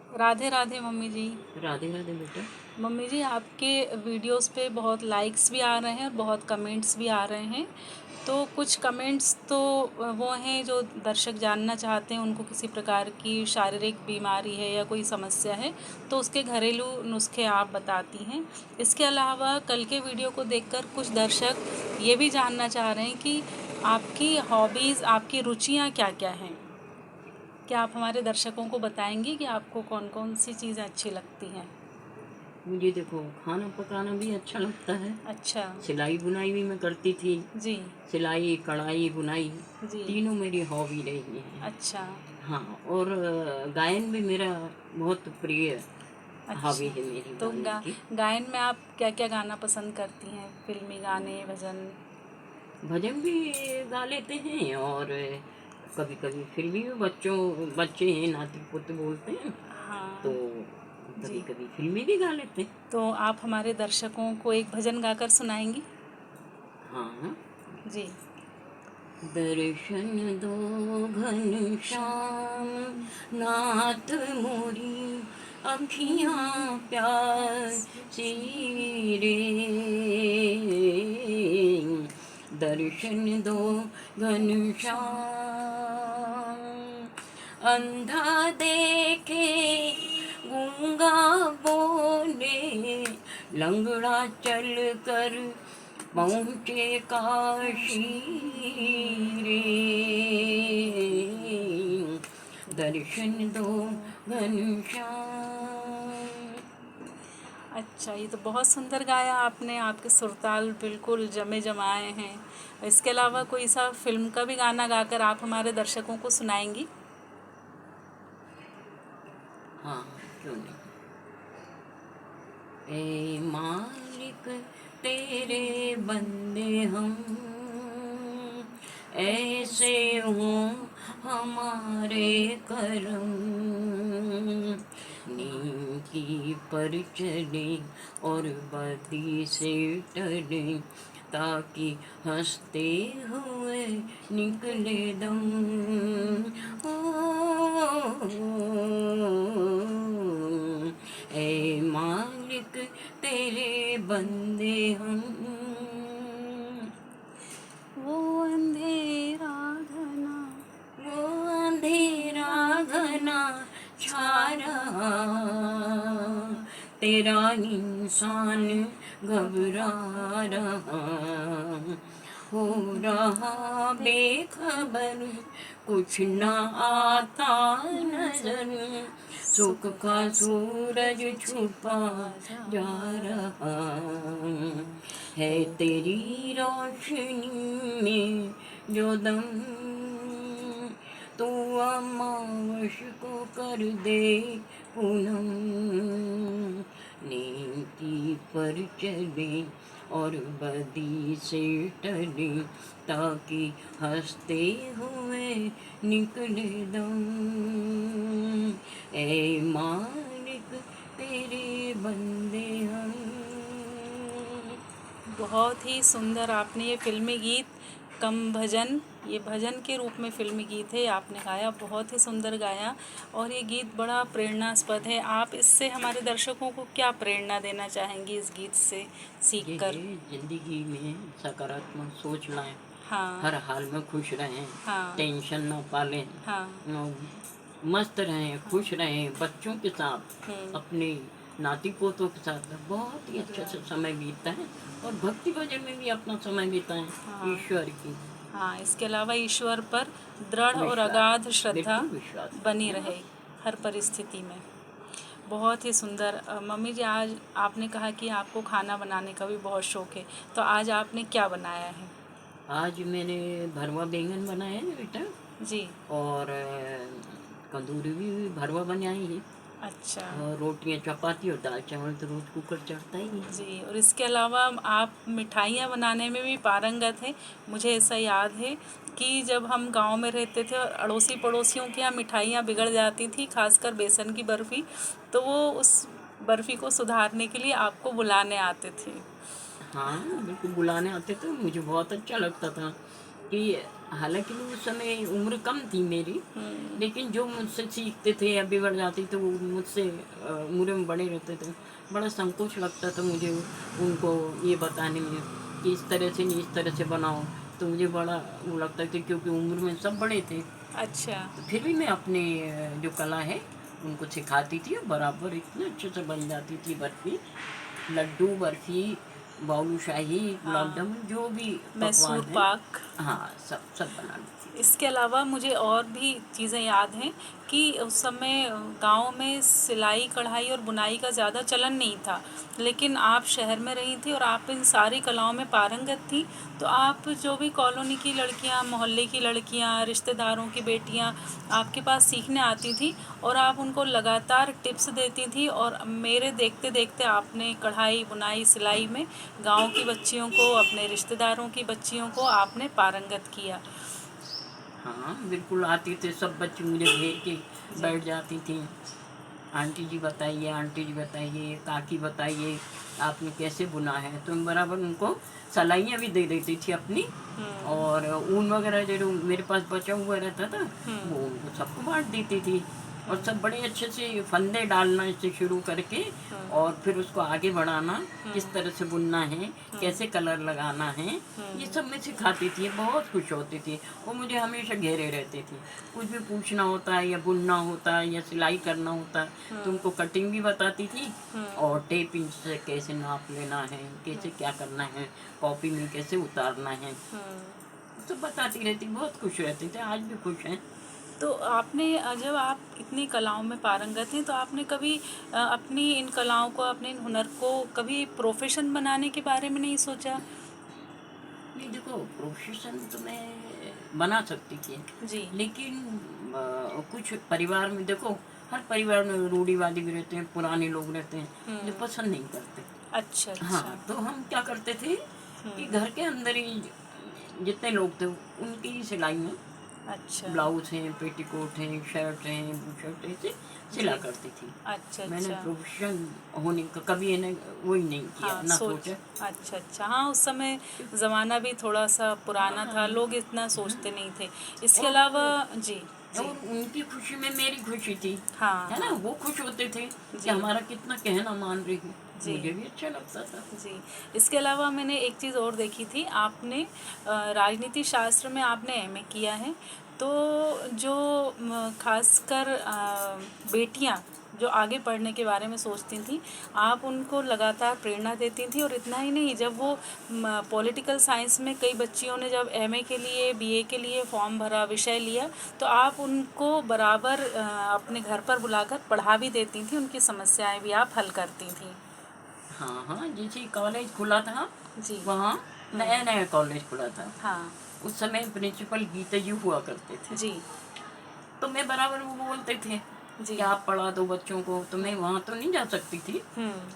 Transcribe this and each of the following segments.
Radhe Radhe mummy जी। राधे राधे बेटा। Mummy जी, आपके videos पे बहुत लाइक्स भी आ रहे हैं और बहुत कमेंट्स भी आ रहे हैं। तो कुछ कमेंट्स तो वो हैं जो दर्शक जानना चाहते हैं, उनको किसी प्रकार की शारीरिक बीमारी है या कोई समस्या है तो उसके घरेलू नुस्खे आप बताती हैं। इसके अलावा कल के वीडियो को देखकर कुछ दर्शक ये भी जानना चाह रहे हैं कि आपकी हॉबीज़, आपकी रुचियाँ क्या क्या हैं। क्या आप हमारे दर्शकों को बताएंगी कि आपको कौन कौन सी चीज़ें अच्छी लगती हैं। मुझे देखो खाना पकाना भी अच्छा लगता है। अच्छा। सिलाई बुनाई भी मैं करती थी। जी। सिलाई कढ़ाई बुनाई जी। तीनों मेरी हॉबी रही है। अच्छा। हाँ, और गायन भी मेरा बहुत प्रिय हॉबी अच्छा। है मेरी तो गाने की। गायन में आप क्या क्या गाना पसंद करती हैं? फिल्मी गाने, भजन? भजन भी गा लेते हैं, और कभी कभी फिर भी बच्चे हैं, नाती पोते बोलते हैं तो हाँ। कभी जी। कभी फिल्मी भी गा लेते हैं। तो आप हमारे दर्शकों को एक भजन गाकर सुनाएंगी? हाँ। जी। दर्शन दो घनश्याम नाथ मोरी अखियाँ प्यासी रे। दर्शन दो घनश्याम, अंधा देखे गूंगा बोले, लंगड़ा चल कर पहुँचे काशी रे। दर्शन दो घनश्याम। अच्छा, ये तो बहुत सुंदर गाया आपने। आपके सुरताल बिल्कुल जमे जमाए हैं। इसके अलावा कोई सा फिल्म का भी गाना गाकर आप हमारे दर्शकों को सुनाएंगी? हाँ, क्यों नहीं। ए मालिक तेरे बंदे हम, ऐसे हों हमारे करम। नेकी पर चले और बदी से टले, ताकि हंसते हुए निकले दम। ओ, ए मालिक तेरे बंदे हम। वो अंधेरा घना, वो अंधेरा घना छा रहा, तेरा इंसान घबरा रहा, हो रहा बेखबर, कुछ ना आता नजर, सुख का सूरज छुपा जा रहा है, तेरी रोशनी में जो दम, तू अमावस को कर दे पूनम। नेकी पर चले और बदी से टले, ताकि हंसते हुए निकले दम। ए मालिक तेरे बंदे हम। बहुत ही सुंदर आपने ये फिल्मी गीत कम भजन, ये भजन के रूप में फिल्मी गीत है, आपने गाया, बहुत ही सुंदर गाया। और ये गीत बड़ा प्रेरणास्पद है। आप इससे हमारे दर्शकों को क्या प्रेरणा देना चाहेंगी इस गीत से ये सीखकर? है, जिंदगी में सकारात्मक सोच लाएं, हाँ। हर हाल में खुश रहें, हाँ। टेंशन ना पालें, हाँ। मस्त रहें, खुश रहें, बच्चों के साथ, हम्म। अपने नाती पोतों के साथ बहुत ही अच्छे से समय बीतता है, और भक्ति भजन में भी अपना समय बिताएं, हाँ। ईश्वर की हाँ, इसके अलावा ईश्वर पर दृढ़ और विश्वास, अगाध श्रद्धा बिल्कुल विश्वास बनी रखें। रहे हर परिस्थिति में। बहुत ही सुंदर। मम्मी जी, आज आपने कहा कि आपको खाना बनाने का भी बहुत शौक है, तो आज आपने क्या बनाया है? आज मैंने भरवा बैंगन बनाया है बेटा, जी। और कंदूरी भी भरवा बनाई है, अच्छा। और रोटियां चपाती और दाल चावल तो रोज कुकर चढ़ता ही है। जी, और इसके अलावा आप मिठाइयाँ बनाने में भी पारंगत हैं। मुझे ऐसा याद है कि जब हम गांव में रहते थे और अड़ोसी पड़ोसियों के यहाँ मिठाइयाँ बिगड़ जाती थी, खासकर बेसन की बर्फ़ी, तो वो उस बर्फ़ी को सुधारने के लिए आपको बुलाने आते थे। हाँ, बिल्कुल बुलाने आते थे, मुझे बहुत अच्छा लगता था कि हालांकि उस समय उम्र कम थी मेरी, लेकिन जो मुझसे सीखते थे या बिगड़ जाती तो वो मुझसे उम्र में बड़े रहते थे, बड़ा संकोच लगता था मुझे उनको ये बताने में कि इस तरह से नहीं, इस तरह से बनाओ। तो मुझे बड़ा वो लगता था, क्योंकि उम्र में सब बड़े थे। अच्छा। तो फिर भी मैं अपने जो कला है उनको सिखाती थी, और बराबर इतने अच्छे से बन जाती थी। बर्फ़ी, लड्डू, बर्फ़ी, बालूशाही, गुलाब हाँ, जामुन, जो भी पकवान मैसूर हैं, पाक। हाँ, सब सब बना लेती थी। इसके अलावा मुझे और भी चीज़ें याद हैं कि उस समय गांव में सिलाई कढ़ाई और बुनाई का ज़्यादा चलन नहीं था, लेकिन आप शहर में रही थी और आप इन सारी कलाओं में पारंगत थी। तो आप जो भी कॉलोनी की लड़कियां, मोहल्ले की लड़कियां, रिश्तेदारों की बेटियां आपके पास सीखने आती थी और आप उनको लगातार टिप्स देती थी, और मेरे देखते देखते आपने कढ़ाई बुनाई सिलाई में गांव की बच्चियों को, अपने रिश्तेदारों की बच्चियों को आपने पारंगत किया। हाँ, बिल्कुल आती थे, सब बच्चे मुझे घेर के जी। बैठ जाती थी। आंटी जी बताइए, आंटी जी बताइए, काकी बताइए, आपने कैसे बुना है। तो मैं बराबर उनको सलाइयाँ भी दे देती थी अपनी, हम्म। और ऊन वगैरह जो मेरे पास बचा हुआ रहता था वो हम्म। उनको सबको बांट देती थी। और सब बड़े अच्छे से फंदे डालना से शुरू करके, और फिर उसको आगे बढ़ाना, किस तरह से बुनना है, कैसे कलर लगाना है, ये सब मैं सिखाती थी। बहुत खुश होती थी, वो मुझे हमेशा घेरे रहती थी। कुछ भी पूछना होता है, या बुनना होता है, या सिलाई करना होता है, तो उनको कटिंग भी बताती थी, और टेप इंच से कैसे नाप लेना है, कैसे क्या करना है, कॉपी में कैसे उतारना है, तो बताती रहती। बहुत खुश रहते थे, आज भी खुश हैं। तो आपने जब आप इतनी कलाओं में पारंगत हैं, तो आपने कभी अपनी इन कलाओं को, अपने इन हुनर को कभी प्रोफेशन बनाने के बारे में नहीं सोचा? नहीं, देखो, प्रोफेशन तो मैं बना सकती थी, जी। लेकिन कुछ परिवार में देखो, हर परिवार में रूढ़िवादी भी रहते हैं, पुराने लोग रहते हैं जो पसंद नहीं करते। अच्छा अच्छा। हाँ, तो हम क्या करते थे कि घर के अंदर ही जितने लोग थे उनकी ही सिलाई में अच्छा। ब्लाउज हैं, पेटीकोट हैं, शर्ट हैं, बुशर्ट ऐसे जी। सिला करती थी। अच्छा मैंने अच्छा। प्रोफेशन होने का कभी इन्हें वही नहीं किया, हाँ, ना सोच। सोचा। अच्छा अच्छा। हाँ, उस समय ज़माना भी थोड़ा सा पुराना हाँ, था, लोग इतना सोचते नहीं थे। इसके और अलावा जी। और जी। उनकी खुशी में मेरी खुशी थी, हाँ है ना। हाँ। वो खुश होते थे कि जी। हमारा कितना कहना मान रही है, जी। मुझे भी अच्छा लगता था। जी। इसके अलावा मैंने एक चीज़ और देखी थी, आपने राजनीति शास्त्र में आपने एमए किया है। तो जो खासकर बेटियां जो आगे पढ़ने के बारे में सोचती थी, आप उनको लगातार प्रेरणा देती थी। और इतना ही नहीं, जब वो पॉलिटिकल साइंस में कई बच्चियों ने जब एमए के लिए, बीए के लिए फॉर्म भरा, विषय लिया, तो आप उनको बराबर अपने घर पर बुलाकर पढ़ा भी देती थी, उनकी समस्याएं भी आप हल करती थी। हाँ हाँ, जैसे कॉलेज खुला था जी। वहाँ, नया नया कॉलेज खुला था, हाँ। उस समय प्रिंसिपल गीता जी हुआ करते थे। जी। तो मैं बराबर वो बोलते थे जी। कि आप पढ़ा दो बच्चों को। तो मैं वहाँ तो नहीं जा सकती थी,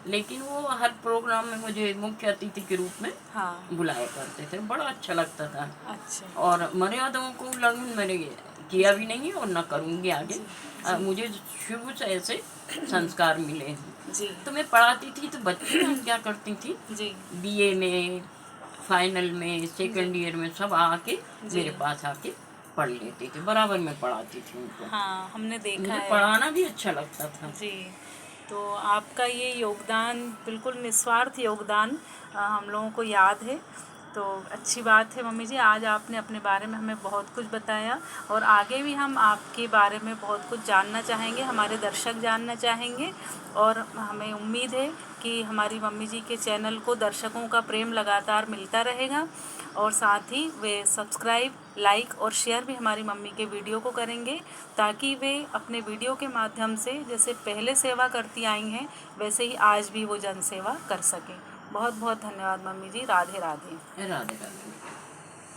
लेकिन वो हर प्रोग्राम में मुझे मुख्य अतिथि के रूप में हाँ। बुलाया करते थे, बड़ा अच्छा लगता था। अच्छा। और मर्यादाओं को उल्लंघन मैंने किया भी नहीं है और ना करूँगी आगे। जी। जी। मुझे शुरू से ऐसे संस्कार मिले हैं। जी। तो मैं पढ़ाती थी, तो बच्चियाँ क्या करती थी, जी। बीए में, फाइनल में, जी। सेकेंड ईयर में सब आके जी। मेरे पास आके पढ़ लेती थी, बराबर मैं पढ़ाती थी उनको। हाँ, हमने देखा मुझे है। पढ़ाना भी अच्छा लगता था। जी। तो आपका ये योगदान, बिल्कुल निस्वार्थ योगदान, हम लोगों को याद है। तो अच्छी बात है मम्मी जी, आज आपने अपने बारे में हमें बहुत कुछ बताया, और आगे भी हम आपके बारे में बहुत कुछ जानना चाहेंगे, हमारे दर्शक जानना चाहेंगे। और हमें उम्मीद है कि हमारी मम्मी जी के चैनल को दर्शकों का प्रेम लगातार मिलता रहेगा, और साथ ही वे सब्सक्राइब, लाइक और शेयर भी हमारी मम्मी के वीडियो को करेंगे, ताकि वे अपने वीडियो के माध्यम से जैसे पहले सेवा करती आई हैं, वैसे ही आज भी वो जन सेवा कर सकें। बहुत बहुत धन्यवाद मम्मी जी। राधे राधे। राधे राधे।